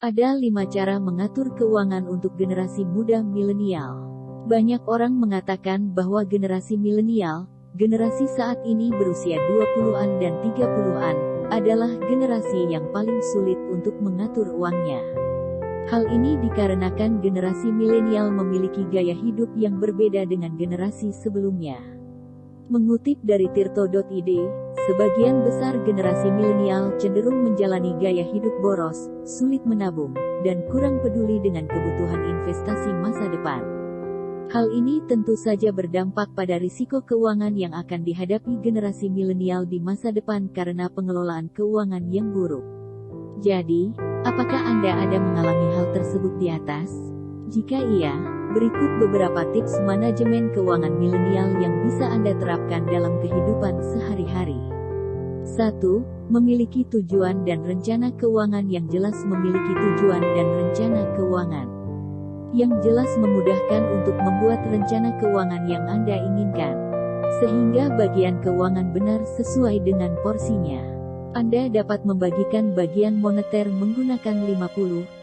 Ada 5 cara mengatur keuangan untuk generasi muda milenial. Banyak orang mengatakan bahwa generasi milenial, generasi saat ini berusia 20-an dan 30-an, adalah generasi yang paling sulit untuk mengatur uangnya. Hal ini dikarenakan generasi milenial memiliki gaya hidup yang berbeda dengan generasi sebelumnya. Mengutip dari tirto.id, sebagian besar generasi milenial cenderung menjalani gaya hidup boros, sulit menabung, dan kurang peduli dengan kebutuhan investasi masa depan. Hal ini tentu saja berdampak pada risiko keuangan yang akan dihadapi generasi milenial di masa depan karena pengelolaan keuangan yang buruk. Jadi, apakah Anda ada mengalami hal tersebut di atas? Jika iya, berikut beberapa tips manajemen keuangan milenial yang bisa Anda terapkan dalam kehidupan sehari-hari. 1. Memiliki tujuan dan rencana keuangan yang jelas. Memiliki tujuan dan rencana keuangan yang jelas memudahkan untuk membuat rencana keuangan yang Anda inginkan, sehingga bagian keuangan benar sesuai dengan porsinya. Anda dapat membagikan bagian moneter menggunakan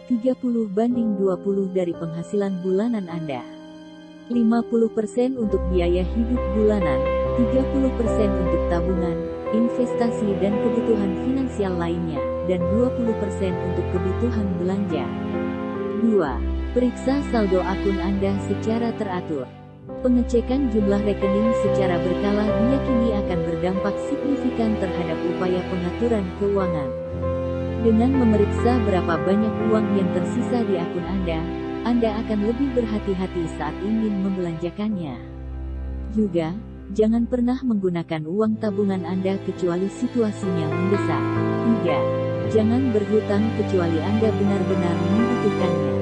50-30/20 dari penghasilan bulanan Anda. 50% untuk biaya hidup bulanan, 30% untuk tabungan, investasi dan kebutuhan finansial lainnya, dan 20% untuk kebutuhan belanja. 2. Periksa saldo akun Anda secara teratur. Pengecekan jumlah rekening secara berkala diyakini akan berdampak signifikan terhadap upaya pengaturan keuangan. Dengan memeriksa berapa banyak uang yang tersisa di akun Anda akan lebih berhati-hati saat ingin membelanjakannya. Juga, jangan pernah menggunakan uang tabungan Anda kecuali situasinya mendesak. 3. Jangan berhutang kecuali Anda benar-benar membutuhkannya.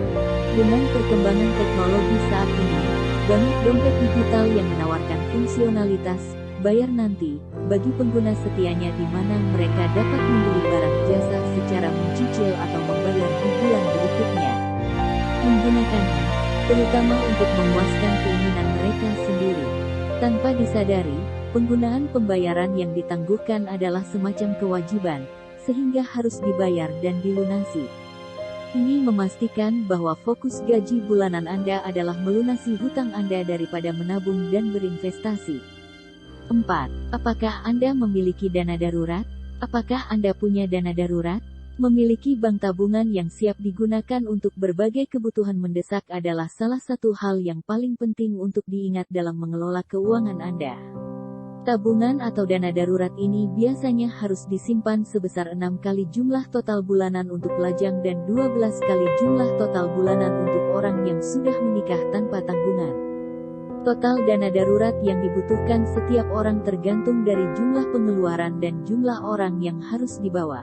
Dengan perkembangan teknologi saat ini, banyak dompet digital yang menawarkan fungsionalitas bayar nanti bagi pengguna setianya, di mana mereka dapat membeli barang jasa secara mencicil atau membayar di bulan berikutnya. Menggunakannya, terutama untuk memuaskan keinginan mereka sendiri. Tanpa disadari, penggunaan pembayaran yang ditangguhkan adalah semacam kewajiban, sehingga harus dibayar dan dilunasi. Ini memastikan bahwa fokus gaji bulanan Anda adalah melunasi hutang Anda daripada menabung dan berinvestasi. 4. Apakah Anda memiliki dana darurat? Apakah Anda punya dana darurat? Memiliki bank tabungan yang siap digunakan untuk berbagai kebutuhan mendesak adalah salah satu hal yang paling penting untuk diingat dalam mengelola keuangan Anda. Tabungan atau dana darurat ini biasanya harus disimpan sebesar 6 kali jumlah total bulanan untuk lajang dan 12 kali jumlah total bulanan untuk orang yang sudah menikah tanpa tanggungan. Total dana darurat yang dibutuhkan setiap orang tergantung dari jumlah pengeluaran dan jumlah orang yang harus dibawa.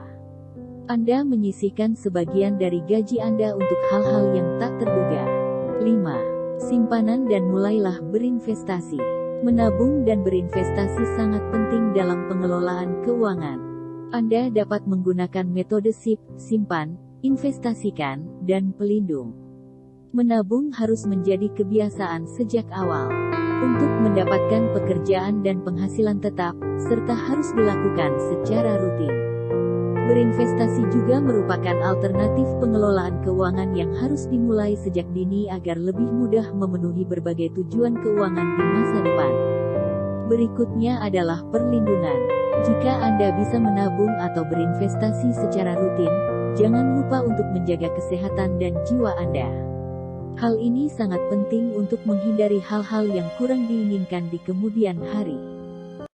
Anda menyisihkan sebagian dari gaji Anda untuk hal-hal yang tak terduga. 5. Simpanan dan mulailah berinvestasi. Menabung dan berinvestasi sangat penting dalam pengelolaan keuangan. Anda dapat menggunakan metode SIP, simpan, investasikan, dan pelindung. Menabung harus menjadi kebiasaan sejak awal. Untuk mendapatkan pekerjaan dan penghasilan tetap, serta harus dilakukan secara rutin. Berinvestasi juga merupakan alternatif pengelolaan keuangan yang harus dimulai sejak dini agar lebih mudah memenuhi berbagai tujuan keuangan di masa depan. Berikutnya adalah perlindungan. Jika Anda bisa menabung atau berinvestasi secara rutin, jangan lupa untuk menjaga kesehatan dan jiwa Anda. Hal ini sangat penting untuk menghindari hal-hal yang kurang diinginkan di kemudian hari.